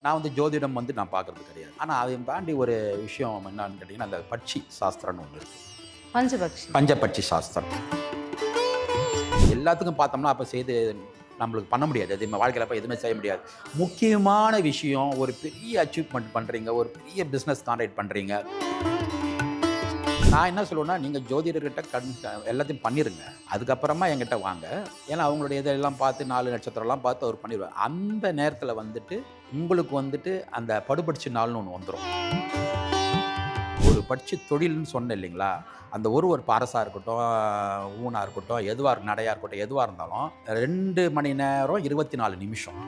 நான் வந்து ஜோதிடம் வந்து நான் பார்க்குறது கிடையாது. ஆனா அதையும் தாண்டி ஒரு விஷயம் என்னான்னு கேட்டீங்கன்னா, அந்த பட்சி சாஸ்திரம்னு ஒண்ணு இருக்கு. பஞ்சபக்ஷி. பஞ்சபட்சி சாஸ்திரம். எல்லாத்துக்கும் பார்த்தோம்னா, அப்ப செய்து நம்மளுக்கு பண்ண முடியாது. எதுவுமே வாழ்க்கையில அப்ப எதுவுமே செய்ய முடியாது. முக்கியமான விஷயம் ஒரு பெரிய அச்சீவ்மென்ட் பண்றீங்க. ஒரு பெரிய பிசினஸ் கான்ட்ராக்ட் பண்றீங்க. நான் என்ன சொல்லுவேன்னா, நீங்க ஜோதிடர்கிட்ட எல்லாத்தையும் பண்ணிருங்க. அதுக்கப்புறமா என்கிட்ட வாங்க. ஏன்னா, அவங்களுடைய இதெல்லாம் பார்த்து 4 நட்சத்திரம்லாம் பார்த்து அவர் பண்ணிருவார். அந்த நேரத்தில வந்துட்டு, உங்களுக்கு வந்துட்டு அந்த படுபடிச்ச நாள்னு ஒண்ணு வந்துரும். ஒரு படிச்ச தொழில்னு சொன்னேன் இல்லைங்களா? அந்த ஒரு அரசா இருக்கட்டும், ஊனா இருக்கட்டும், நடையா இருக்கட்டும், எதுவா இருந்தாலும் 2 மணி நேரம் 24 நிமிஷம்.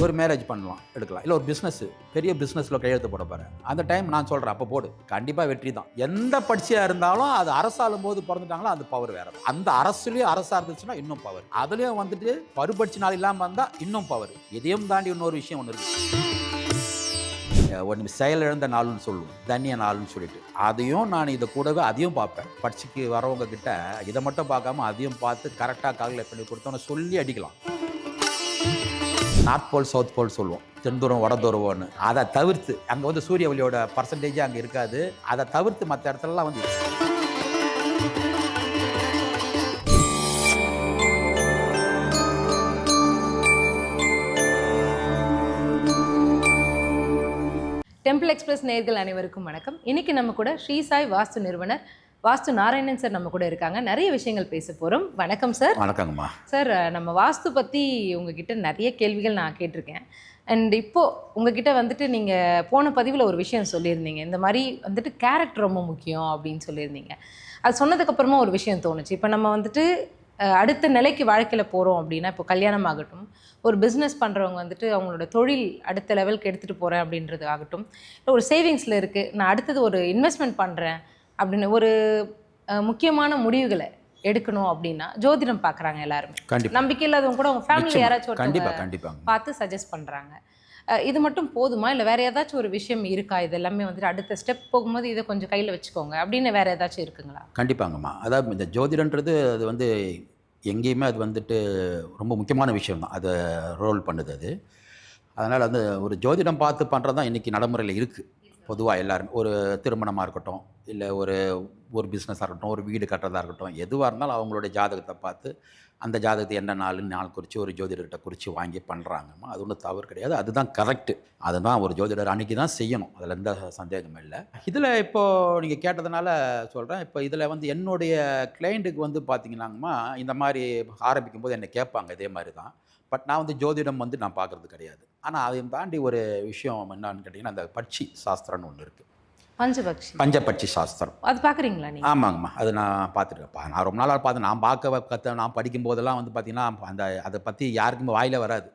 ஒரு மேரேஜ் பண்ணலாம், எடுக்கலாம். இல்ல ஒரு பெரிய பிசினஸ்ல கையெழுத்து போட போறேன். அந்த டைம் நான் சொல்றேன், அப்ப போடு. கண்டிப்பா வெற்றி தான். எந்த பட்சியா இருந்தாலும் அது அரசாளும்போது பொறந்துட்டாங்களோ அந்த பவர் வேற. அந்த அரசுலயும் அரசா இருந்துச்சுன்னா இன்னும் பவர். அதுலயும் வந்துட்டு பருபட்சி நாள் இல்லாம இருந்தா இன்னும் பவர். இதையும் தாண்டி இன்னொரு விஷயம் ஒண்ணு இருக்கு. ஒன்று செயலிழந்த நாள்னு சொல்லுவோம். தன்ய நாள்னு சொல்லிட்டு. அதையும் நான் இத கூடவே அதையும் பார்ப்பேன். பட்சிக்கு வரவங்க கிட்ட இத மட்டும் பார்க்காம அதையும் பார்த்து கரெக்ட்டா கால்குலேட் பண்ணி கொடுத்தோம்னா சொல்லி அடிக்கலாம். நார்த் போல், சவுத் போல் சொல்லுவோம். தென்துருவம், வடதுருவம்னு. அதை தவிர்த்து அங்கே வந்து சூரிய ஒளியோட பர்சன்டேஜே அங்கே இருக்காது. அதை தவிர்த்து மற்ற இடத்துலலாம் வந்து டெம்பிள் எக்ஸ்பிரஸ் நேயர்கள் அனைவருக்கும் வணக்கம். இன்னைக்கு நம்ம கூட ஸ்ரீ சாய் வாஸ்து நிறுவனர் வாஸ்து நாராயணன் சார் நம்ம கூட இருக்காங்க. நிறைய விஷயங்கள் பேச போகிறோம். வணக்கம் சார். வணக்கங்கம்மா. சார், நம்ம வாஸ்து பற்றி உங்ககிட்ட நிறைய கேள்விகள் நான் கேட்டிருக்கேன். அண்ட் இப்போது உங்ககிட்ட வந்துட்டு நீங்கள் போன பதிவில் ஒரு விஷயம் சொல்லியிருந்தீங்க. இந்த மாதிரி வந்துட்டு கேரக்டர் ரொம்ப முக்கியம் அப்படின்னு சொல்லியிருந்தீங்க. அது சொன்னதுக்கப்புறமா ஒரு விஷயம் தோணுச்சு. இப்போ நம்ம வந்துட்டு அடுத்த நிலைக்கு வாழ்க்கையில் போகிறோம் அப்படின்னா, இப்போ கல்யாணம் ஆகட்டும், ஒரு பிஸ்னஸ் பண்ணுறவங்க வந்துட்டு அவங்களோட தொழில் அடுத்த லெவலுக்கு எடுத்துகிட்டு போகிறேன் அப்படின்றது ஆகட்டும், இல்லை ஒரு சேவிங்ஸில் இருக்குது, நான் அடுத்தது ஒரு இன்வெஸ்ட்மெண்ட் பண்ணுறேன் அப்படின்னு ஒரு முக்கியமான முடிவுகளை எடுக்கணும் அப்படின்னா ஜோதிடம் பார்க்குறாங்க எல்லாருமே. கண்டிப்பா. நம்பிக்கை இல்லாதவங்க கூட அவங்க ஃபேமிலி யாராச்சும் கண்டிப்பா பார்த்து சஜஸ்ட் பண்ணுறாங்க. இது மட்டும் போதுமா, இல்லை வேறு ஏதாச்சும் ஒரு விஷயம் இருக்கா? இது எல்லாமே வந்துட்டு அடுத்த ஸ்டெப் போகும்போது இதை கொஞ்சம் கையில் வச்சுக்கோங்க அப்படின்னு வேறு ஏதாச்சும் இருக்குங்களா? கண்டிப்பாங்கம்மா. அதாவது இந்த ஜோதிடன்றது அது வந்து எங்கேயுமே அது வந்துட்டு ரொம்ப முக்கியமான விஷயம் தான். அதை ரோல் பண்ணுது அது. அதனால் வந்து ஒரு ஜோதிடம் பார்த்து பண்ணுறது தான் இன்றைக்கி நடைமுறையில் இருக்குது. பொதுவாக எல்லாருமே ஒரு திருமணமாக இருக்கட்டும், இல்லை ஒரு பிஸ்னஸாக இருக்கட்டும், ஒரு வீடு கட்டுறதா இருக்கட்டும், எதுவாக இருந்தாலும் அவங்களுடைய ஜாதகத்தை பார்த்து அந்த ஜாதகத்தை என்ன நாள் குறித்து ஒரு ஜோதிடர்கிட்ட குறித்து வாங்கி பண்ணுறாங்கம்மா. அது ஒன்றும் தவறு கிடையாது. அதுதான் கரெக்டு. அதுதான் ஒரு ஜோதிடர் அன்றைக்கி தான் செய்யணும். அதில் எந்த சந்தேகமும் இல்லை. இதில் இப்போது நீங்கள் கேட்டதுனால சொல்கிறேன். இப்போ இதில் வந்து என்னுடைய கிளைண்ட்டுக்கு வந்து பார்த்தீங்கன்னாங்கம்மா, இந்த மாதிரி ஆரம்பிக்கும் போது என்னை கேட்பாங்க இதே மாதிரி தான். பட் நான் வந்து ஜோதிடம் வந்து நான் பார்க்குறது கிடையாது. ஆனால் அதையும் தாண்டி ஒரு விஷயம் என்னான்னு கேட்டிங்கன்னா, அந்த பட்சி சாஸ்திரம்னு ஒன்று இருக்குது. பஞ்சபக்ஷி. பஞ்சபட்சி சாஸ்திரம். அது பார்க்குறீங்களா நீங்கள்? ஆமாங்கம்மா. அது நான் பார்த்துருக்கேன். நான் ரொம்ப நாளாக பார்த்தேன். நான் படிக்கும்போதெல்லாம் வந்து பார்த்தீங்கன்னா, அதை பற்றி யாருக்குமே வாயில வராது.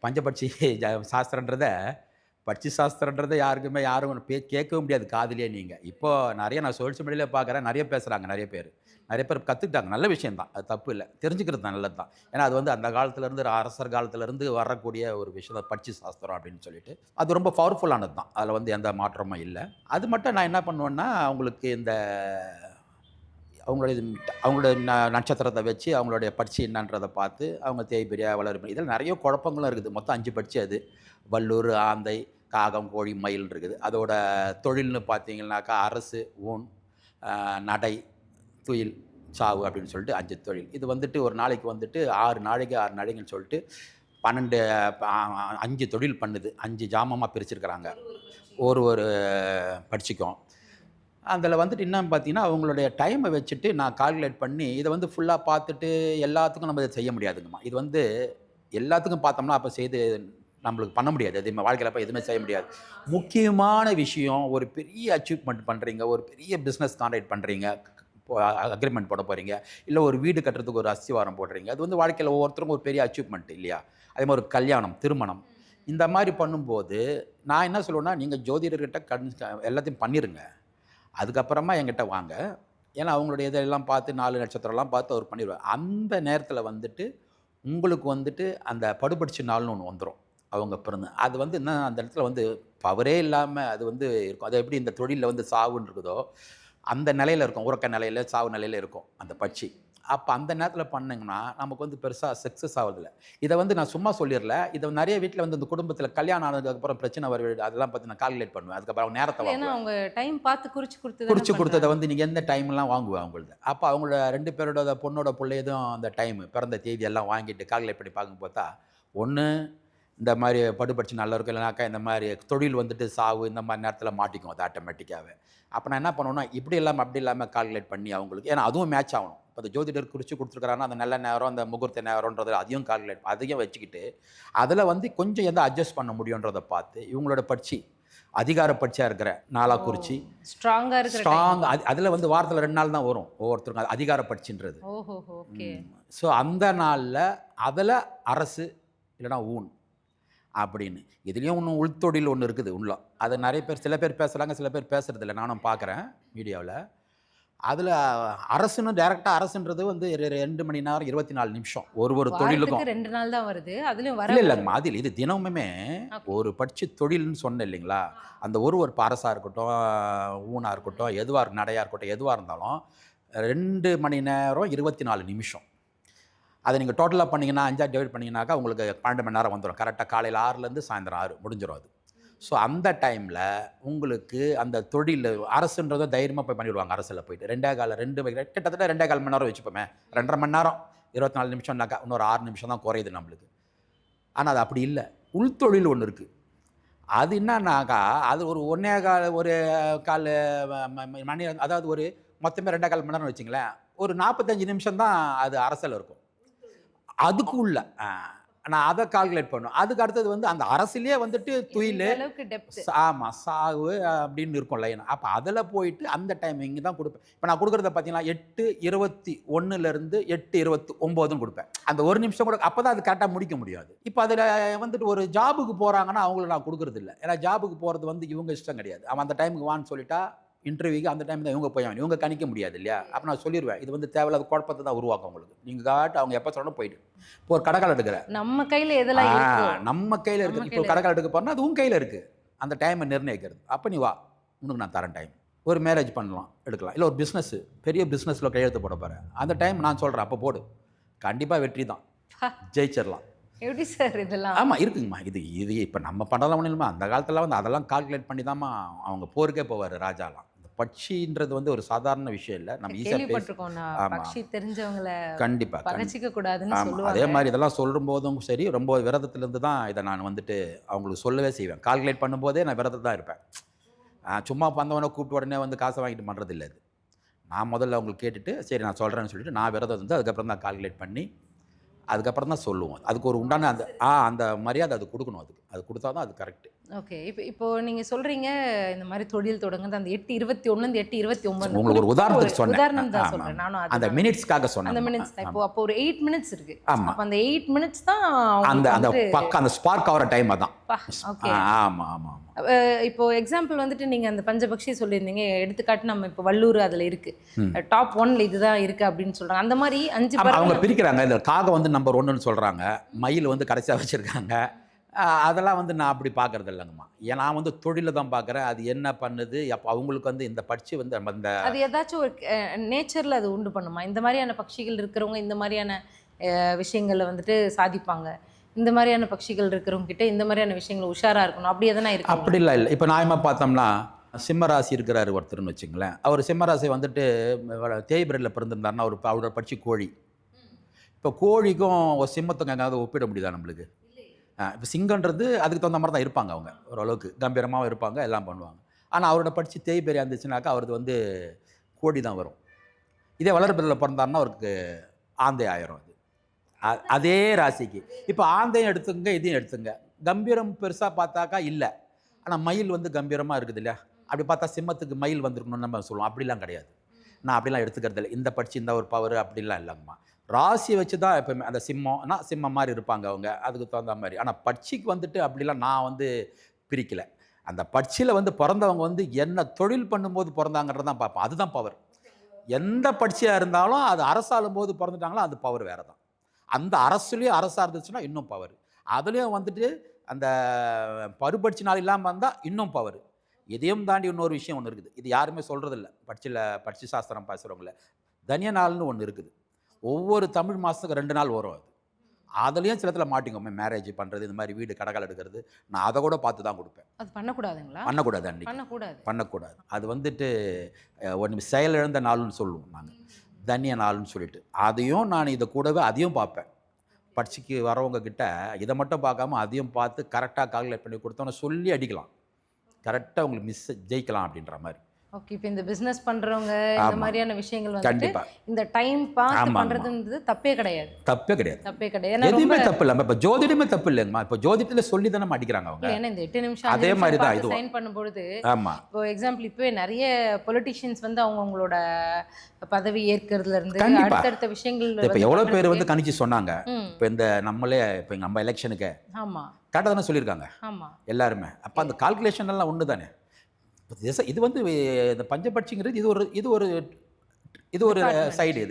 பஞ்சபட்சி சாஸ்திரன்றத பட்சி சாஸ்திரன்றதை யாரும் கேட்கவும் முடியாது காதுலயே நீங்கள். இப்போ நிறைய நான் சோஷியல் மீடியாவில் பார்க்குறேன், நிறைய பேசுகிறாங்க நிறைய பேர். நிறைய பேர் கற்றுக்கிட்டாங்க. நல்ல விஷயம் தான். அது தப்பு இல்லை. தெரிஞ்சுக்கிறது நல்லது தான். ஏன்னா அது வந்து அந்த காலத்துலேருந்து அரசர் காலத்துலேருந்து வரக்கூடிய ஒரு விஷயம் தான் பட்சி சாஸ்திரம் அப்படின்னு சொல்லிட்டு. அது ரொம்ப பவர்ஃபுல்லானது தான். அதில் வந்து எந்த மாற்றமும் இல்லை. அது மட்டும் நான் என்ன பண்ணுவேன்னா, அவங்களுக்கு இந்த அவங்களுடைய அவங்களுடைய நட்சத்திரத்தை வச்சு அவங்களுடைய பட்சி என்னன்றதை பார்த்து அவங்க தேய்பிரியா வளர்ப்பு இதில் நிறைய குழப்பங்களும் இருக்குது. மொத்தம் 5 பட்சி அது. வல்லூர், ஆந்தை, காகம், கோழி, மயில் இருக்குது. அதோட தொழில்னு பார்த்தீங்கன்னாக்கா அரசு, ஊன், நடை, துயில், சாவு அப்படின்னு சொல்லிட்டு 5 தொழில். இது வந்துட்டு ஒரு நாளைக்கு வந்துட்டு 6 நாளைக்கு 6 நடைங்கன்னு சொல்லிட்டு 12 5 தொழில் பண்ணுது. 5 ஜாமமாக பிரிச்சிருக்கிறாங்க ஒரு பட்சிக்கும். அதில் வந்துட்டு என்னன்னு பார்த்தீங்கன்னா, அவங்களுடைய டைமை வச்சுட்டு நான் கால்குலேட் பண்ணி இதை வந்து ஃபுல்லாக பார்த்துட்டு எல்லாத்துக்கும் நம்ம இதை செய்ய முடியாதுங்கம்மா. இது வந்து எல்லாத்துக்கும் பார்த்தோம்னா அப்போ செய்து நம்மளுக்கு பண்ண முடியாது. எதுவுமே வாழ்க்கையில் அப்போ எதுவுமே செய்ய முடியாது. முக்கியமான விஷயம் ஒரு பெரிய அச்சீவ்மெண்ட் பண்ணுறீங்க, ஒரு பெரிய பிஸ்னஸ் கான்ட்ராக்ட் பண்ணுறீங்க, அக்ரிமெண்ட் போட போகிறீங்க, இல்லை ஒரு வீடு கட்டுறதுக்கு ஒரு அஸ்திவாரம் போடுறீங்க. அது வந்து வாழ்க்கையில் ஒவ்வொருத்தருக்கும் ஒரு பெரிய அச்சீவ்மெண்ட் இல்லையா? அதே மாதிரி ஒரு கல்யாணம், திருமணம் இந்த மாதிரி பண்ணும்போது நான் என்ன சொல்லுவேன்னா, நீங்கள் ஜோதிடர்கிட்ட எல்லாத்தையும் பண்ணிடுங்க. அதுக்கப்புறமா என்கிட்ட வாங்க. ஏன்னா அவங்களுடைய இதெல்லாம் பார்த்து 4 நட்சத்திரம்லாம் பார்த்து அவர் பண்ணிடுவார். அந்த நேரத்தில் வந்துட்டு உங்களுக்கு வந்துட்டு அந்த படுபடிச்ச நாள்னு ஒன்று வந்துடும். அவங்க பிறந்து அது வந்து என்ன அந்த இடத்துல வந்து பவரே இல்லாமல் அது வந்து இருக்கும். அது எப்படி இந்த தொழிலில் வந்து சாவுன்னு இருக்குதோ அந்த நிலையில் இருக்கும். உறக்க நிலையில், சாவு நிலையில் இருக்கும் அந்த பட்சி. அப்போ அந்த நேரத்தில் பண்ணிங்கன்னா நமக்கு வந்து பெருசாக சக்ஸஸ் ஆகுதில்ல. இதை வந்து நான் சும்மா சொல்லிடல. இதை நிறைய வீட்டில் வந்து இந்த குடும்பத்தில் கல்யாணம் ஆனதுக்கப்புறம் பிரச்சனை வருது, அதெல்லாம் பார்த்து நான் கால்குலேட் பண்ணுவேன். அதுக்கப்புறம் அவங்க நேரத்தை ஏன்னா வாங்குவேன். அவங்க டைம் பார்த்து குறிச்சு குறிச்சு கொடுத்ததை கொடுத்தது வந்து நீங்கள் எந்த டைம்லாம் வாங்குவேன் அவங்களது. அப்போ அவங்களோட 2 பேரோட பொண்ணோட பிள்ளையதும் அந்த டைமு பிறந்த தேதி எல்லாம் வாங்கிட்டு கால்குலேட் பண்ணி பார்க்கும் பார்த்தா, ஒன்று இந்த மாதிரி படுபடிச்சு நல்லா இருக்கும், இல்லைனாக்கா இந்த மாதிரி தொழில் வந்துட்டு சாவு இந்த மாதிரி நேரத்தில் மாட்டிக்கும் அது ஆட்டோமேட்டிக்காகவே. அப்போ நான் என்ன பண்ணுவேன்னா, இப்படி இல்லாமல் அப்படி இல்லாமல் கால்குலேட் பண்ணி அவங்களுக்கு, ஏன்னா அதுவும் மேட்ச் ஆகணும். இப்போ அந்த ஜோதிடர் குறித்து கொடுத்துருக்காருன்னா அந்த நல்ல நேரம், அந்த முகூர்த்த நேரம்ன்றது அதையும் கால்குலேட் அதையும் வச்சுக்கிட்டு, அதில் வந்து கொஞ்சம் எதை அட்ஜஸ்ட் பண்ண முடியுன்றதை பார்த்து இவங்களோட பட்சி அதிகார பட்சியாக இருக்கிற நாளாக குறிச்சி ஸ்ட்ராங்கா இருக்கிற ஸ்ட்ராங் அதில் வந்து வாரத்தில் 2 நாள் தான் வரும் ஒவ்வொருத்தருக்கும் அது அதிகார பட்சின்றது. ஓஹோ ஓகே. ஸோ அந்த நாளில் அதில் அரசு இல்லைனா ஊன் அப்படின்னு இதுலேயும் ஒன்று உள்தொழில் ஒன்று இருக்குது உள்ள. அது நிறைய பேர் சில பேர் பேசுகிறாங்க, சில பேர் பேசுகிறதில்ல. நானும் பார்க்குறேன் மீடியாவில். அதில் அரசுன்னு டைரெக்டாக அரசுன்றது வந்து 2 மணி நேரம் 24 நிமிஷம் ஒரு தொழிலுக்கும் 2 நாள் தான் வருது. அதுலயும் இல்லை இல்லைங்கம்மா. அதில் இது தினமுமே ஒரு பட்சி தொழில்னு சொன்னேன் இல்லைங்களா. அந்த ஒரு அரசாக இருக்கட்டும், ஊனாக இருக்கட்டும், எதுவாக நடையாக இருக்கட்டும், எதுவாக இருந்தாலும் 2 மணி நேரம் 24 நிமிஷம். அதை நீங்கள் டோட்டலாக பண்ணிங்கன்னா 5 டிவைட் பண்ணிங்கனாக்கா உங்களுக்கு 12 மணி நேரம் வந்துடும். கரெக்டாக காலையில் 6லேருந்து சாயந்தரம் 6 முடிஞ்சிடும் அது. ஸோ அந்த டைமில் உங்களுக்கு அந்த தொழில் அரசுன்றதை தைரியமாக போய் பண்ணிவிடுவாங்க. அரசில் போயிட்டு 2 கிட்டத்தட்ட 2.25 மணி நேரம் வச்சுப்போமே. 2.5 மணி நேரம் 24 நிமிஷம்னாக்கா இன்னொரு 6 நிமிஷம் தான் குறையுது நம்மளுக்கு. ஆனால் அது அப்படி இல்லை. உள்தொழில் ஒன்று இருக்குது. அது என்னன்னாக்கா அது ஒரு 1.25 மணி, அதாவது ஒரு மொத்தமே 2.25 மணி நேரம் வச்சுங்களேன். ஒரு 45 நிமிஷம் தான் அது அரசில் இருக்கும். அதுக்குள்ள நான் அதை கால்குலேட் பண்ணுவேன். அதுக்கு அடுத்தது வந்து அந்த அரசிலே வந்துட்டு துயில், ஆமாம், சாவு அப்படின்னு இருக்கும் லைன். அப்போ அதில் போயிட்டு அந்த டைமிங் தான் கொடுப்பேன். இப்போ நான் கொடுக்குறத பார்த்தீங்கன்னா 8:21 8:29 கொடுப்பேன். அந்த ஒரு நிமிஷம் கூட அப்போ தான் அது கரெக்டாக முடிக்க முடியாது. இப்போ அதில் வந்துட்டு ஒரு ஜாபுக்கு போகிறாங்கன்னா அவங்கள நான் கொடுக்குறது இல்லை. ஏன்னா ஜாபுக்கு போகிறது வந்து இவங்க இஷ்டம் கிடையாது. அவன் அந்த டைமுக்கு வான்னு சொல்லிட்டா இன்டர்வியூக்கு அந்த டைம் தான் இவங்க போய் இவங்க கணிக்க முடியாது இல்லையா. அப்போ நான் சொல்லிடுவேன், இது வந்து தேவையில்லாத குழப்பத்தை தான் உருவாக்கும் உங்களுக்கு. நீங்கள் காட்டு அவங்க எப்போ சொல்லணும் போயிட்டு இப்போ ஒரு கடைக்கால் எடுக்கிறேன், நம்ம கையில் எதெல்லாம் நம்ம கையில் இருக்குது. இப்போ கடைக்கால் எடுக்க போகிறோன்னா அது உன் கையில் இருக்குது அந்த டைமை நிர்ணயிக்கிறது. அப்போ நீ வா, உனக்கு நான் தரேன் டைம். ஒரு மேரேஜ் பண்ணலாம், எடுக்கலாம். இல்லை ஒரு பிஸ்னஸ், பெரிய பிஸ்னஸில் கையெழுத்து போட போகிறேன், அந்த டைம் நான் சொல்கிறேன் அப்போ போடு, கண்டிப்பாக வெற்றி தான், ஜெயிச்சிடலாம். எப்படி சார் இதெல்லாம்? ஆமாம் இருக்குங்கம்மா. இது இப்போ நம்ம பண்ணலாம் ஒன்றும் இல்லைம்மா. அந்த காலத்தில் வந்து அதெல்லாம் கால்குலேட் பண்ணி தான்மா அவங்க போருக்கே போவார் ராஜாலாம். பட்சின்றது வந்து ஒரு சாதாரண விஷயம் இல்லை. நம்ம ஈஸியாக பட்சி தெரிஞ்சவங்கள கண்டிப்பாக பகச்சிக்க கூடாதுன்னு சொல்லுவாங்க. அதே மாதிரி இதெல்லாம் சொல்லும் போதும் சரி, ரொம்ப விரதத்துலேருந்து தான் இதை நான் வந்துட்டு அவங்களுக்கு சொல்லவே செய்வேன். கால்குலேட் பண்ணும்போதே நான் விரதத்தில் தான் இருப்பேன். சும்மா வந்தவனை கூப்பிட்டு உடனே வந்து காசை வாங்கிட்டு பண்ணுறது இல்லை. அது நான் முதல்ல அவங்களுக்கு கேட்டுட்டு சரி நான் சொல்கிறேன்னு சொல்லிட்டு நான் விரதம் வந்து அதுக்கப்புறம் தான் கால்குலேட் பண்ணி அதுக்கப்புறம் தான் சொல்லுவோம். அதுக்கு ஒரு உண்டான அந்த மரியாதை அது கொடுக்கணும். அது கொடுத்தா தான் அது கரெக்ட். ஓகே. இப்போ நீங்கள் சொல்கிறீங்க இந்த மாதிரி தொழில் தொடங்குறது அந்த 8:21 8:29 உங்களுக்கு ஒரு உதாரணத்துக்கு சொன்னேன். உதாரணம் தான் சொல்கிறேன் நானும். அந்த மினிட்ஸ்க்காக சொன்னேன். அந்த மினிட்ஸ் தான். அப்போ ஒரு 8 மினிட்ஸ் இருக்குது. அப்போ அந்த 8 மினிட்ஸ் தான் அந்த பக்கம் அந்த ஸ்பார்க் ஆகிற டைம் அதான். ஓகே. ஆமாம் ஆமாம். இப்போ எக்ஸாம்பிள் வந்துட்டு நீங்கள் அந்த பஞ்சபக்ஷி சொல்லியிருந்தீங்க. எடுத்துக்காட்டு நம்ம இப்போ வள்ளூர் அதில் இருக்குது, டாப் 1ல இதுதான் இருக்குது அப்படின்னு சொல்கிறாங்க. அந்த மாதிரி 5 அவங்க பிரிக்கிறாங்க. இதில் காகம் வந்து நம்பர் 1ன்னு சொல்கிறாங்க, மயில் வந்து கடைசியாக வச்சுருக்காங்க. அதெல்லாம் வந்து நான் அப்படி பார்க்குறது இல்லைங்கம்மா. ஏன் நான் வந்து தொழிலில் தான் பார்க்குறேன். அது என்ன பண்ணுது, அப்போ அவங்களுக்கு வந்து இந்த பட்சி வந்து அந்த அது ஏதாச்சும் ஒரு நேச்சரில் அது உண்டு பண்ணுமா? இந்த மாதிரியான பட்சிகள் இருக்கிறவங்க இந்த மாதிரியான விஷயங்களில் வந்துட்டு சாதிப்பாங்க, இந்த மாதிரியான பட்சிகள் இருக்கிறவங்க கிட்ட இந்த மாதிரியான விஷயங்கள் உஷாராக இருக்கணும், அப்படி எதனா இருக்கு? அப்படிலாம் இல்லை. இப்போ நியாயமாக பார்த்தோம்னா சிம்மராசி இருக்கிறாரு ஒருத்தர்னு வச்சுங்களேன். அவர் சிம்மராசி வந்துட்டு தேய்பிரையில் பிறந்திருந்தாருன்னா அவரோட பட்சி கோழி. இப்போ கோழிக்கும் ஒரு சிம்மத்துக்கும் எங்காவது ஒப்பிட முடியுதா நம்மளுக்கு? இப்போ சிங்கன்றது அதுக்கு தகுந்த மாதிரி தான் இருப்பாங்க. அவங்க ஓரளவுக்கு கம்பீரமாகவும் இருப்பாங்க, எல்லாம் பண்ணுவாங்க. ஆனால் அவரோட படித்து தேய்பெரியா இருந்துச்சுனாக்கா அவரது வந்து கோடி தான் வரும். இதே வளர்பிறையில் பிறந்தாருன்னா அவருக்கு ஆந்தை ஆயிரும். அதே ராசிக்கு இப்போ ஆந்தையும் எடுத்துங்க, இதையும் எடுத்துங்க. கம்பீரம் பெருசாக பார்த்தாக்கா இல்லை, ஆனால் மயில் வந்து கம்பீரமாக இருக்குது இல்லையா. அப்படி பார்த்தா சிம்மத்துக்கு மயில் வந்துருக்கணும்னு நம்ம சொல்லுவோம். அப்படிலாம் கிடையாது. நான் அப்படிலாம் எடுத்துக்கிறது இல்லை. இந்த படித்து இந்த ஒரு பவர் அப்படிலாம் இல்லைங்கம்மா. ராசியை வச்சு தான் எப்போயுமே அந்த சிம்மம்னா சிம்மம் மாதிரி இருப்பாங்க அவங்க, அதுக்கு தகுந்த மாதிரி. ஆனால் பட்சிக்கு வந்துட்டு அப்படிலாம் நான் வந்து பிரிக்கலை. அந்த பட்சியில் வந்து பிறந்தவங்க வந்து என்ன தொழில் பண்ணும்போது பிறந்தாங்கிறது தான் பார்ப்போம். அதுதான் பவர். எந்த பட்சியாக இருந்தாலும் அது அரசாளும் போது பிறந்துட்டாங்களோ அது பவர் வேறு தான். அந்த அரசுலேயும் அரசாக இருந்துச்சுன்னா இன்னும் பவர். அதுலேயும் வந்துட்டு அந்த பருப்பட்சி நாள் இல்லாமல் வந்தால் இன்னும் பவர். இதையும் தாண்டி இன்னொரு விஷயம் ஒன்று இருக்குது. இது யாருமே சொல்கிறதில்ல. பட்சி சாஸ்திரம் பேசுகிறவங்கள தனிய நாள்னு ஒன்று இருக்குது. ஒவ்வொரு தமிழ் மாதத்துக்கு 2 நாள் வரும் அது. அதுலேயும் சில இடத்துல மாட்டிக்கோமே, மேரேஜ் பண்ணுறது, இந்த மாதிரி வீடு கடகால் எடுக்கிறது, நான் அதை கூட பார்த்து தான் கொடுப்பேன். அது பண்ணக்கூடாதுங்களா? பண்ணக்கூடாது அன்றைக்கி. பண்ணக்கூடாது. பண்ணக்கூடாது. அது வந்துட்டு ஒன்று செயலிழந்த நாள்னு சொல்லுவோம் நாங்கள், தன்னிய நாள்னு சொல்லிட்டு. அதையும் நான் இதை கூடவே அதையும் பார்ப்பேன். பரீட்சைக்கு வரவங்க கிட்ட இதை மட்டும் பார்க்காம அதையும் பார்த்து கரெக்டாக கால்குலேட் பண்ணி கொடுத்தோன்னு சொல்லி அடிக்கலாம். கரெக்டாக உங்களுக்கு ஜெயிக்கலாம் அப்படின்ற மாதிரி. ஓகே. இப்போ இந்த பிஸ்னஸ் பண்ணுறவங்க இந்த மாதிரியான விஷயங்கள் வந்துட்டு கண்டிப்பாக இந்த டைம் பார்த்து ஆமாம் பண்ணுறதுன்றது தப்பே கிடையாது. தப்பே கிடையாது. தப்பே கிடையாது. ஏன்னா எதுவுமே தப்பு இல்லை. இப்போ ஜோதிடமே தப்பு இல்லைங்கம்மா. இப்போ ஜோதிடத்தில் சொல்லி தானே அடிக்கிறாங்க அவங்க. ஏன்னா இந்த 8 நிமிஷம் அதே மாதிரி தான் இதுவும். சைன் பண்ணும்பொழுது ஆமாம். இப்போ எக்ஸாம்பிள் இப்போவே நிறைய பொலிட்டிஷியன்ஸ் வந்து அவங்களோட பதவி ஏற்கிறதுல இருந்து கண்டிப்பா. அடுத்தடுத்த விஷயங்கள் இப்போ எவ்வளோ பேர் வந்து கணிச்சு சொன்னாங்க. இப்போ இந்த நம்மளே இப்போ நம்ம எலெக்ஷனுக்கு ஆமாம் கரெக்டாக தானே சொல்லியிருக்காங்க ஆமாம் எல்லாருமே. அப்போ அந்த கால்குலேஷன் எல்லாம் ஒன்று தானே. இது வந்து இந்த பஞ்சபட்சிங்கிறது இது ஒரு சைடு,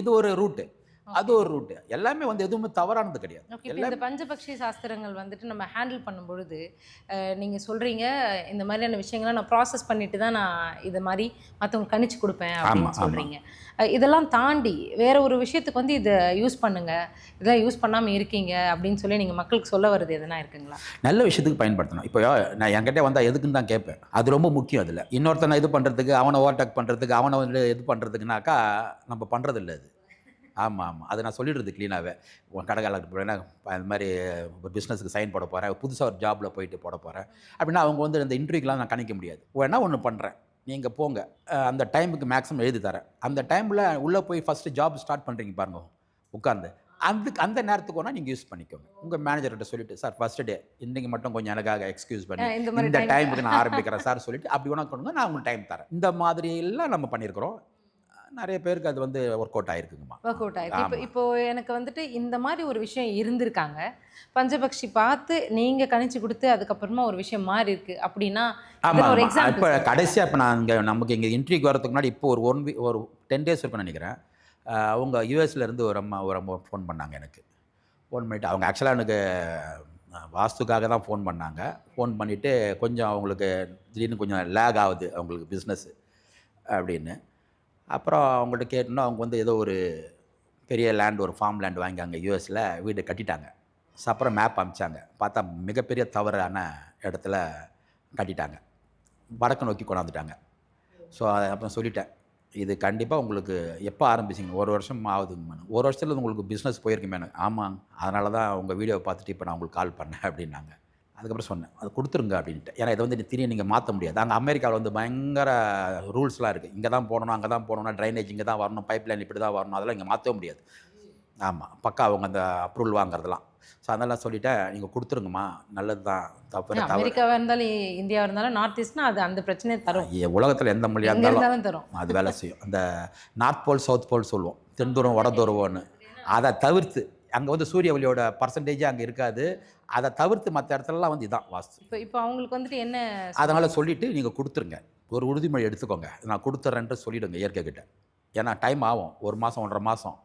இது ஒரு ரூட்டு, அது ஒரு ரூட்டு. எல்லாமே வந்து எதுவுமே தவறானது கிடையாது. ஓகே. இப்போ இந்த பஞ்சபக்ஷி சாஸ்திரங்கள் வந்துட்டு நம்ம ஹேண்டில் பண்ணும்பொழுது நீங்கள் சொல்கிறீங்க இந்த மாதிரியான விஷயங்கள்லாம் நான் ப்ராசஸ் பண்ணிட்டு தான் நான் இது மாதிரி மற்றவங்க கணிச்சு கொடுப்பேன் அப்படின்னு சொல்கிறீங்க. இதெல்லாம் தாண்டி வேற ஒரு விஷயத்துக்கு வந்து இதை யூஸ் பண்ணுங்க, இதெல்லாம் யூஸ் பண்ணாமல் இருக்கீங்க அப்படின்னு சொல்லி நீங்கள் மக்களுக்கு சொல்ல வருது எதுனா இருக்குங்களா? நல்ல விஷயத்துக்கு பயன்படுத்தணும். இப்போ நான் என்கிட்ட வந்தால் எதுக்குன்னு தான் கேட்பேன். அது ரொம்ப முக்கியம். அதில் இன்னொருத்தனை இது பண்ணுறதுக்கு, அவனை ஓவர்டேக் பண்ணுறதுக்கு, அவனை வந்து இது பண்ணுறதுக்குனாக்கா நம்ம பண்ணுறதில்ல அது. ஆமாம். அது நான் சொல்லிடுறது க்ளீனாகவே. உன் கடைக்காலுக்கு போகிறேன்னா இந்த மாதிரி ஒரு பிஸ்னஸுக்கு சைன் போட போகிறேன், புதுசாக ஒரு ஜாபில் போயிட்டு போட போகிறேன் அப்படின்னா அவங்க வந்து இந்த இன்டர்வியூக்கெலாம் நான் கணிக்க முடியாது. வேணா ஒன்று பண்ணுறேன், நீங்கள் போங்க, அந்த டைமுக்கு மேக்ஸிமம் எழுதி தரேன். அந்த டைமில் உள்ளே போய் ஃபஸ்ட்டு ஜாப் ஸ்டார்ட் பண்ணுறீங்க பாருங்க உட்காந்து, அந்த நேரத்துக்கு வேணால் நீங்கள் யூஸ் பண்ணிக்கோங்க. உங்கள் மேனேஜர்கிட்ட சொல்லிவிட்டு, சார் ஃபஸ்ட்டு டே இன்றைக்கி மட்டும் கொஞ்சம் எனக்காக எக்ஸ்கியூஸ் பண்ணி இந்த டைமுக்கு நான் ஆரம்பிக்கிறேன் சார் சொல்லிவிட்டு அப்படி வேணா கொடுங்க, நான் உங்களுக்கு டைம் தரேன். இந்த மாதிரியெல்லாம் நம்ம பண்ணியிருக்கிறோம். நிறைய பேருக்கு அது வந்து ஒர்க் அவுட் ஆகிருக்குங்கம்மா. ஒர்க் அவுட் ஆயிருக்கு. இப்போ எனக்கு வந்துட்டு இந்த மாதிரி ஒரு விஷயம் இருந்திருக்காங்க, பஞ்சபக்ஷி பார்த்து நீங்கள் கணிச்சு கொடுத்து அதுக்கப்புறமா ஒரு விஷயம் மாறி இருக்கு அப்படின்னா ஒரு எக்ஸாம்பிள். இப்போ கடைசியாக இப்போ நான் இங்கே நமக்கு இங்கே இன்டர்வியூக்கு வரதுக்கு முன்னாடி இப்போ ஒரு 10 days இருக்குன்னு நினைக்கிறேன். அவங்க யூஎஸ்லேருந்து ஒரு அம்மா ஃபோன் பண்ணாங்க எனக்கு. ஃபோன் பண்ணிவிட்டு அவங்க ஆக்சுவலாக எனக்கு வாஸ்துக்காக தான் ஃபோன் பண்ணாங்க. ஃபோன் பண்ணிவிட்டு கொஞ்சம் அவங்களுக்கு திடீர்னு கொஞ்சம் லேக் ஆகுது அவங்களுக்கு பிஸ்னஸ்ஸு அப்படின்னு. அப்புறம் அவங்கள்ட்ட கேட்டோன்னா அவங்க வந்து ஏதோ ஒரு பெரிய லேண்ட், ஒரு ஃபார்ம் லேண்ட் வாங்கி அங்கே யூஎஸில் வீடு கட்டிட்டாங்க. அப்புறம் மேப் அனுப்பிச்சாங்க. பார்த்தா மிகப்பெரிய தவறான இடத்துல கட்டிட்டாங்க, வடக்கு நோக்கி கொண்டாந்துட்டாங்க. ஸோ அப்புறம் சொல்லிட்டேன், இது கண்டிப்பாக உங்களுக்கு எப்போ ஆரம்பிச்சிங்க? 1 வருஷம் ஆகுதுங்க. 1 வருஷத்தில் உங்களுக்கு பிஸ்னஸ் போயிருக்குமே. ஆமாங்க, அதனால தான் உங்கள் வீடியோவை பார்த்துட்டு இப்போ நான் உங்களுக்கு கால் பண்ணேன் அப்படின்னாங்க. அதுக்கப்புறம் சொன்னேன், அது கொடுத்துருங்க அப்படின்ட்டு. ஏன்னா இதை வந்து திடீர்னு நீங்கள் மாற்ற முடியாது. அங்கே அமெரிக்காவில் வந்து பயங்கர ரூல்ஸ்லாம் இருக்குது. இங்கே தான் போடணும், அங்கே தான் போடணும், ட்ரைனேஜ் இங்கே தான் வரணும், பைப் லைன் இப்படி தான் வரணும், அதெல்லாம் இங்கே மாற்றவே முடியாது. ஆமாம், பக்கா அவங்க அந்த அப்ரூவல் வாங்குறதுலாம். ஸோ அதெல்லாம் சொல்லிவிட்டேன், நீங்கள் கொடுத்துருங்கம்மா, நல்லது தான். தப்பு அமெரிக்காவாக இருந்தாலும் இந்தியாவாக இருந்தாலும் நார்த் ஈஸ்ட்னா அது அந்த பிரச்சனையை தரும். உலகத்தில் எந்த மொழியாக இருந்தாலும் தரும், அது வேலை செய்யும். அந்த நார்த் போல் சவுத் போல் சொல்லுவோம், தென்தூரம் வடதூரம்னு. அதை தவிர்த்து அங்கே வந்து சூரிய ஒளியோட பர்சன்டேஜே அங்கே இருக்காது. அதை தவிர்த்து மற்ற இடத்துலலாம் வந்து இதான் வாஸ்து. இப்போ அவங்களுக்கு வந்துட்டு என்ன, அதனால் சொல்லிவிட்டு நீங்கள் கொடுத்துருங்க, ஒரு உறுதிமொழி எடுத்துக்கோங்க, நான் கொடுத்துட்றேன்ட்டு சொல்லிவிடுங்க இயற்கை கிட்ட. ஏன்னா டைம் ஆகும், 1 மாதம் 1.5 மாதம்.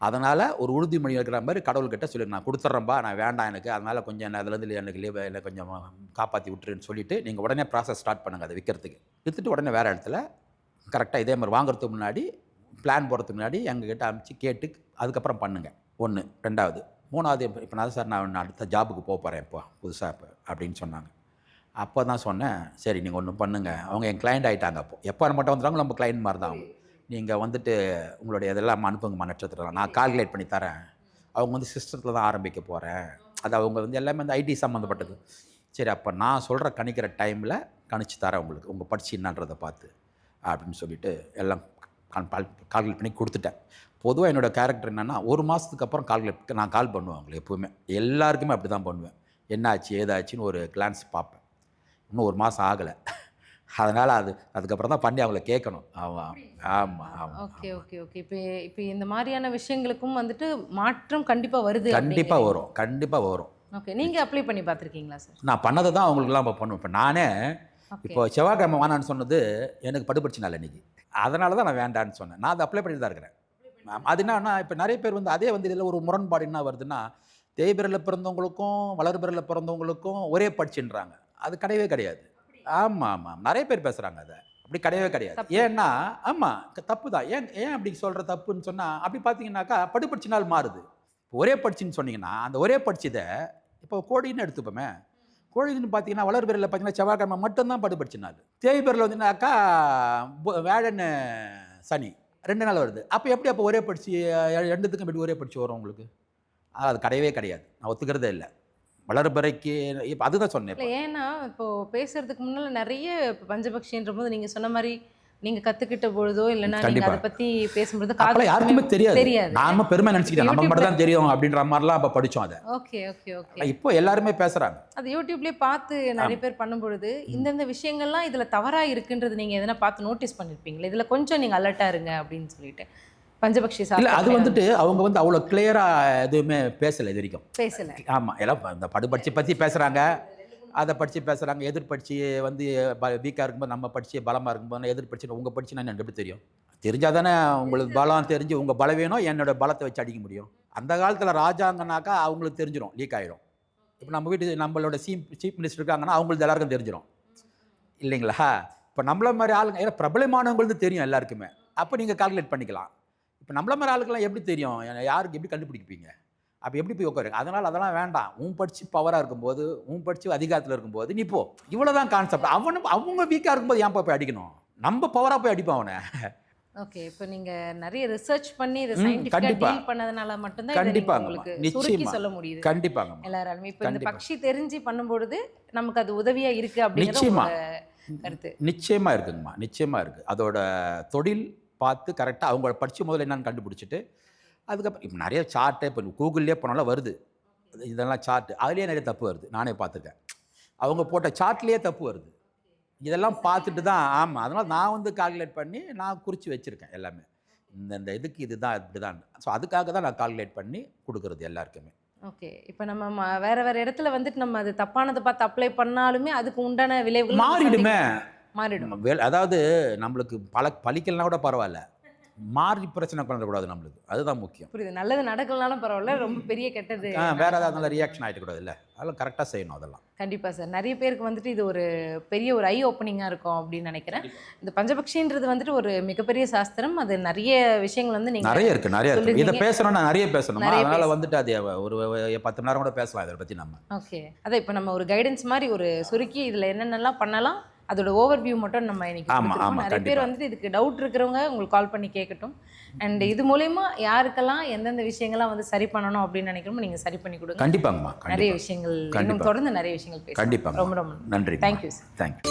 அதனால் ஒரு உறுதிமொழி இருக்கிற மாதிரி கடவுள்கிட்ட சொல்லிடுங்க, நான் கொடுத்துட்றேன்பா, நான் வேண்டாம் எனக்கு, அதனால் கொஞ்சம் என்ன அதுலேருந்து எனக்கு லீவ் இல்லை, கொஞ்சம் காப்பாற்றி விட்டுருன்னு சொல்லிவிட்டு நீங்கள் உடனே ப்ராசஸ் ஸ்டார்ட் பண்ணுங்கள். அதை விற்கிறதுக்கு விற்றுட்டு உடனே வேறு இடத்துல கரெக்டாக இதே மாதிரி வாங்குறதுக்கு முன்னாடி, பிளான் போடுறதுக்கு முன்னாடி எங்ககிட்ட அனுப்பிச்சு கேட்டு அதுக்கப்புறம் பண்ணுங்கள். 1. 2வது 3வது இப்போ நான் சார் நான் அடுத்த ஜாபுக்கு போகிறேன் இப்போ புதுசாக இப்போ அப்படின்னு சொன்னாங்க. அப்போ தான் சொன்னேன், சரி நீங்கள் ஒன்று பண்ணுங்கள். அவங்க என் கிளைண்ட் ஆகிட்டாங்க. அப்போ எப்போ மட்டும் வந்துடுறாங்க, நம்ம கிளைண்ட் மாதிரி தான். நீங்கள் வந்துட்டு உங்களுடைய இதெல்லாம் அனுப்புங்கம்மா, நட்சத்திரம் நான் கால்குலேட் பண்ணி தரேன். அவங்க வந்து சிஸ்டத்தில் தான் ஆரம்பிக்க போகிறேன். அது அவங்க வந்து எல்லாமே வந்து ஐடி சம்மந்தப்பட்டது. சரி, அப்போ நான் சொல்கிற கணிக்கிற டைமில் கணிச்சு தரேன் உங்களுக்கு, உங்கள் படிச்சு என்னன்றதை பார்த்து அப்படின்னு சொல்லிவிட்டு எல்லாம் கால்குலேட் பண்ணி கொடுத்துட்டேன். பொதுவாக என்னோடய கேரக்டர் என்னென்னா, 1 மாதத்துக்கு அப்புறம் நான் கால் பண்ணுவேன் அவங்களுக்கு. எப்போவுமே எல்லாருக்குமே அப்படி தான் பண்ணுவேன். என்னாச்சு ஏதாச்சுன்னு ஒரு கிளான்ஸ் பார்ப்பேன். இன்னும் 1 மாதம் ஆகலை, அதனால் அதுக்கப்புறம் தான் பண்ணி அவங்கள கேட்கணும். ஆமாம் ஆமாம் ஆமாம். Okay okay okay. இப்போ இந்த மாதிரியான விஷயங்களுக்கும் வந்துட்டு மாற்றம் கண்டிப்பாக வருது. கண்டிப்பாக வரும், கண்டிப்பாக வரும். ஓகே. நீங்கள் அப்ளை பண்ணி பார்த்துருக்கீங்களா சார்? நான் பண்ணதை தான் அவங்களுக்குலாம் இப்போ பண்ணுவேன். இப்போ நானே இப்போ செவ்வாய்க்கிழமை வேணான்னு சொன்னது எனக்கு படுபடிச்சு நாள் அன்றைக்கி, அதனால தான் நான் வேண்டான்னு சொன்னேன். நான் அதை அப்ளை பண்ணி தான் இருக்கிறேன். அது என்னன்னா, இப்போ நிறைய பேர் வந்து அதே வந்து இதில் ஒரு முரண்பாடு என்ன வருதுன்னா, தேய்பிரலில் பிறந்தவங்களுக்கும் வளர்பிரலில் பிறந்தவங்களுக்கும் ஒரே படிச்சுன்றாங்க. அது கிடையவே கிடையாது. ஆமாம் ஆமாம், நிறைய பேர் பேசுகிறாங்க அதை. அப்படி கிடையவே கிடையாது. ஏன்னா ஆமாம் தப்பு தான். ஏன் ஏன் அப்படி சொல்கிற தப்புன்னு சொன்னால், அப்படி பார்த்தீங்கன்னாக்கா படிச்சினால் மாறுது. இப்போ ஒரே படிச்சின்னு சொன்னீங்கன்னா, அந்த ஒரே படிச்சதை இப்போ கோழின்னு எடுத்துப்போமே, கோழின்னு பார்த்தீங்கன்னா வளர்பிறையில் பார்த்தீங்கன்னா செவ்வாய்க்கிழமை மட்டும்தான் படிச்ச நாள். தேய்பிறையில் வந்துனாக்கா வேழன் சனி 2 நாள் வருது. அப்போ எப்படி அப்போ ஒரே படிச்சு 2த்துக்கும் எப்படி ஒரே படிச்சு வரும் உங்களுக்கு? அது கிடையவே கிடையாது. நான் ஒத்துக்கிறதே இல்லை. வளர்பிறைக்கு இப்போ அதுதான் சொன்னேன். இல்லை ஏன்னா இப்போ பேசுறதுக்கு முன்னால் நிறைய பஞ்சபக்ஷின்ற போது நீங்கள் சொன்ன மாதிரி நீங்கள் கற்றுக்கிட்ட பொழுதோ இல்லைன்னா நீங்கள் அதை பற்றி பேசும்போது அப்பெல்லாம் யாருக்குமே தெரியாது. தெரியாது. நாம பெருமை நினச்சிக்கிட்டேன் நம்ம மட்டும் தான் தெரியும் அப்படின்ற மாதிரிலாம் அப்போ படித்தோம் அதை. Okay okay okay. இப்போ எல்லாருமே பேசுகிறாங்க. அது யூடியூப்லேயே பார்த்து நிறைய பேர் பண்ணும்பொழுது இந்தந்த விஷயங்கள்லாம் இதில் தவறாக இருக்குன்றது நீங்கள் எதனா பார்த்து நோட்டீஸ் பண்ணியிருப்பீங்களா? இதில் கொஞ்சம் நீங்கள் அலர்ட்டாக இருங்க அப்படின்னு சொல்லிட்டு பஞ்சபக்ஷி இல்லை அது வந்துட்டு அவங்க வந்து அவ்வளோ கிளியராக எதுவுமே பேசலை இது வரைக்கும். பேசலை. ஆமாம் எல்லாம் இந்த படுபடிச்சு பற்றி பேசுகிறாங்க, அதை படித்து பேசுகிறாங்க. எதிர்படிச்சு வந்து வீக்காக இருக்கும்போது நம்ம படித்து பலமாக இருக்கும்போது எதிர்படிச்சு உங்கள் படிச்சு நான் எப்படி தெரியும்? தெரிஞ்சால் தானே உங்களுக்கு பலம் தெரிஞ்சு உங்கள் பலவீனம் என்னோட பலத்தை வச்சு அடிக்க முடியும். அந்த காலத்தில் ராஜாங்கனாக்கா அவங்களுக்கு தெரிஞ்சிடும், லீக் ஆகிடும். இப்போ நம்ம வீட்டு நம்மளோட சீஃப் மினிஸ்டர் இருக்காங்கன்னா அவங்களுக்கு எல்லாருக்கும் தெரிஞ்சிடும் இல்லைங்களா? இப்போ நம்மள மாதிரி ஆளுங்க ஏன்னா பிரபலமானவங்களுக்கு தெரியும் எல்லாருக்குமே. அப்போ நீங்கள் கால்குலேட் பண்ணிக்கலாம். இப்போ நம்மள மாதிரி ஆளுக்கெல்லாம் எப்படி தெரியும்? யாருக்கு எப்படி கண்டுபிடிப்பீங்க? அப்போ எப்படி போய் உட்காருங்க? அதனால் அதெல்லாம் வேண்டாம். படித்து பவராக இருக்கும்போது படித்து அதிகாரத்தில் இருக்கும்போது நீ போ. இவ்வளோ தான் கான்செப்ட். அவங்க வீக்காக இருக்கும்போது ஏன் போய் அடிக்கணும்? நம்ம பவராக போய் அடிப்போம் அவனை. ஓகே. இப்போ நீங்கள் நிறைய ரிசர்ச் பண்ணி இதை சயின்டிஃபிக்காக டீல் பண்ணதுனால மட்டும்தான் கண்டிப்பாக உங்களுக்கு நிச்சயமாக சொல்ல முடியுது. கண்டிப்பாங்க எல்லாராலுமே. இப்போ இந்த பக்ஷி தெரிஞ்சு பண்ணும்பொழுது நமக்கு அது உதவியாக இருக்குது அப்படிங்கிற கருத்து நிச்சயமாக இருக்குங்கம்மா. நிச்சயமாக இருக்குது. அதோட தொழில் பார்த்து கரெக்டாக அவங்க படித்து முதல்ல என்னன்னு கண்டுபிடிச்சிட்டு அதுக்கப்புறம் இப்போ நிறைய சார்ட்டு இப்போ கூகுள்லேயே போனாலும் வருது. இதெல்லாம் சார்ட்டு அதுலேயே நிறைய தப்பு வருது. நானே பார்த்துருக்கேன். அவங்க போட்ட சார்ட்லேயே தப்பு வருது. இதெல்லாம் பார்த்துட்டு தான் ஆமாம். அதனால் நான் வந்து கால்குலேட் பண்ணி நான் குறித்து வச்சுருக்கேன் எல்லாமே. இந்த இதுக்கு இதுதான் இப்படி தான். ஸோ அதுக்காக தான் நான் கால்குலேட் பண்ணி கொடுக்குறது எல்லாருக்குமே. ஓகே. இப்போ நம்ம வேறு வேறு இடத்துல வந்துட்டு நம்ம அது தப்பானதை பார்த்து அப்ளை பண்ணாலுமே அதுக்கு உண்டான விளைவுகள் மாறிடும். அதாவது நம்மளுக்கு பழிக்கலனா கூட பரவாயில்ல, மாறி பிரச்சனை பண்ணக்கூடாது நம்மளுக்கு. அதுதான் முக்கியம். புரியுது. நல்லது நடக்கலனாலும் பரவாயில்ல, ரொம்ப பெரிய கெட்டது வேற ஏதாவது நல்ல ரியாக்ஷன் ஆகிட்டு கூடாது இல்லை. அதெல்லாம் கரெக்டாக செய்யணும். அதெல்லாம் கண்டிப்பாக சார். நிறைய பேருக்கு வந்துட்டு இது ஒரு பெரிய ஒரு ஐ ஓப்பனிங்காக இருக்கும் அப்படின்னு நினைக்கிறேன். இந்த பஞ்சபக்ஷின்றது வந்துட்டு ஒரு மிகப்பெரிய சாஸ்திரம். அது நிறைய விஷயங்கள் வந்து நீங்கள் நிறைய இருக்குது. இதை பேசணும்னா நிறைய பேசணும். அதனால் வந்துட்டு அது ஒரு 10 மணி நேரம் கூட பேசலாம் இதை பற்றி நம்ம. ஓகே. அதான் இப்போ நம்ம ஒரு கைடன்ஸ் மாதிரி ஒரு சுருக்கி இதில் என்னென்னலாம் பண்ணலாம் அதோட ஓவர்வியூ மட்டும் நம்ம இன்னைக்கு கொடுத்துருக்கோம். நிறைய பேர் வந்துட்டு இதுக்கு டவுட் இருக்கிறவங்க உங்களுக்கு கால் பண்ணி கேட்கட்டும். அண்ட் இது மூலயமா யாருக்கெல்லாம் எந்தெந்த விஷயங்கள்லாம் வந்து சரி பண்ணணும் அப்படின்னு நினைக்கிறோமோ நீங்கள் சரி பண்ணி கொடுங்க. கண்டிப்பாங்கம்மா. நிறைய விஷயங்கள் இன்னும் தொடர்ந்து நிறைய விஷயங்கள் பேசலாம். கண்டிப்பாக. ரொம்ப ரொம்ப நன்றி. Thank you sir. தேங்க்யூ.